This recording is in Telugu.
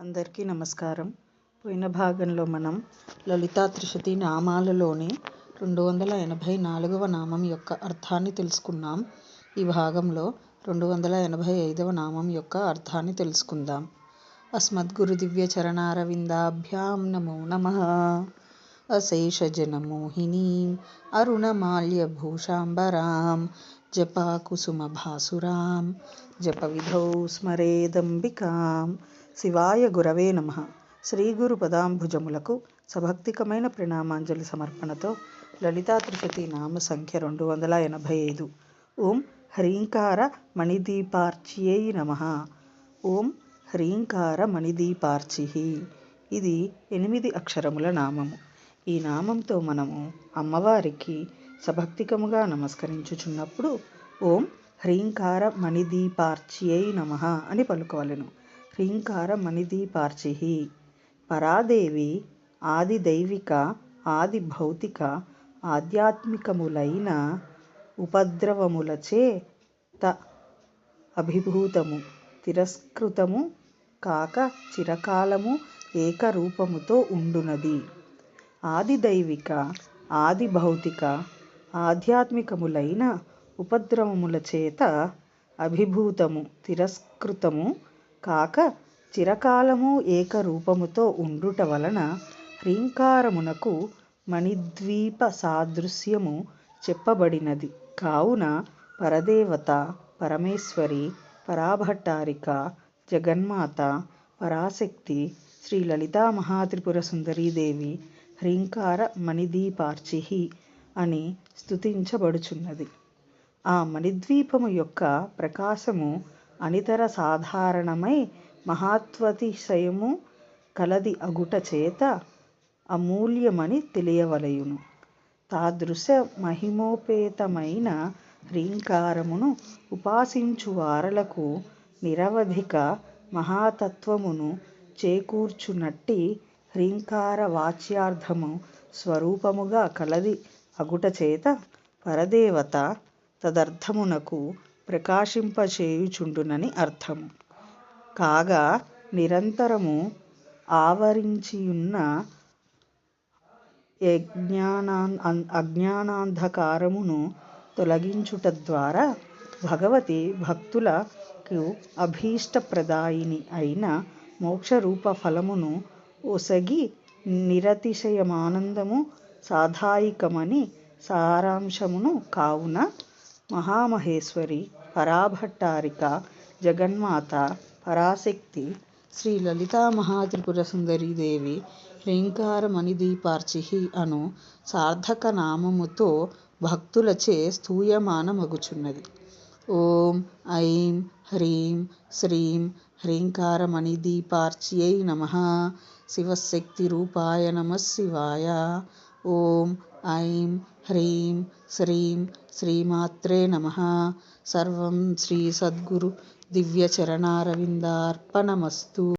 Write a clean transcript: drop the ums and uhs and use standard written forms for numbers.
అందరికీ నమస్కారం. పోయిన భాగంలో మనం లలితా త్రిశతి నామాలలోని 284వ నామం యొక్క అర్థాన్ని తెలుసుకున్నాం. ఈ భాగంలో 285వ నామం యొక్క అర్థాన్ని తెలుసుకుందాం. అస్మద్గురు దివ్య చరణారవిందాభ్యాం నమో నమః. అశేషజనమోహినీం అరుణమాల్యభూషాంబరాం జపాకుసుమభాసురాం జపవిధౌ స్మరేదంబికాం. శివాయ గురవే నమః. శ్రీ గురు పదాంభుజములకు సభక్తికమైన ప్రణామాంజలి సమర్పణతో లలితా త్రిశతి నామ సంఖ్య 285. ఓం హ్రీంకార మణిదీపార్చ్యై నమః. ఓం హ్రీంకార మణిదీపార్చిః. ఇది 8 అక్షరముల నామము. ఈ నామంతో మనము అమ్మవారికి సభక్తికముగా నమస్కరించుచున్నప్పుడు ఓం హ్రీంకార మణిదీపార్చ్యై నమః అని పలుకోవలెను. హ్రీంకార మణిదీపార్చిః. పరాదేవి ఆది దైవిక, ఆది భౌతిక, ఆధ్యాత్మికములైన ఉపద్రవములచే అభిభూతము, తిరస్కృతము కాక చిరకాలము ఏకరూపముతో ఉండునది. ఆది దైవిక, ఆది భౌతిక, ఆధ్యాత్మికములైన ఉపద్రవముల చేత అభిభూతము, తిరస్కృతము కాక చిరకాలము ఏకరూపముతో ఉండుట వలన హ్రీంకారమునకు మణిద్వీప సాదృశ్యము చెప్పబడినది. కావున పరదేవత, పరమేశ్వరి, పరాభట్టారిక, జగన్మాత, పరాశక్తి శ్రీ లలితా మహాత్రిపుర సుందరీదేవి హ్రీంకార మణిదీపార్చిః అని స్తుతించబడుచున్నది. ఆ మణిద్వీపము యొక్క ప్రకాశము అనితర సాధారణమై మహత్వతిశయము కలది అగుట చేత అమూల్యమని తెలియవలయును. తాదృశ మహిమోపేతమైన హ్రీంకారమును ఉపాసించు వారలకు నిరవధిక మహాతత్వమును చేకూర్చునట్టి హ్రీంకార వాచ్యార్థము స్వరూపముగా కలది అగుట చేత పరదేవత తదర్థమునకు ప్రకాశింపచేయుచుండునని అర్థము. కాగా నిరంతరము ఆవరించియున్న అజ్ఞానాంధకారమును తొలగించుట ద్వారా భగవతి భక్తులకు అభీష్టప్రదాయిని అయిన మోక్షరూప ఫలమును ఒసగి నిరతిశయమానందము సాధాయికమని సారాంశమును. కావున మహామహేశ్వరి, పరాభట్టారిక, జగన్మాత, పరాశక్తి శ్రీ లలితా మహాత్రిపుర సుందరీదేవి హ్రీంకార మణిదీపార్చిః అను సార్థక నామముతో భక్తులచే స్తూయమానమగుచున్నది. ఓం ఐం హ్రీం శ్రీం హ్రీంకార మణిదీపార్చ్యై నమః. శివశక్తి రూపాయ నమః శివాయ. ఓం ఐం హ్రీం శ్రీం శ్రీమాత్రే నమః. సర్వం శ్రీ సద్గురు దివ్య చరణారవిందార్పణమస్తు.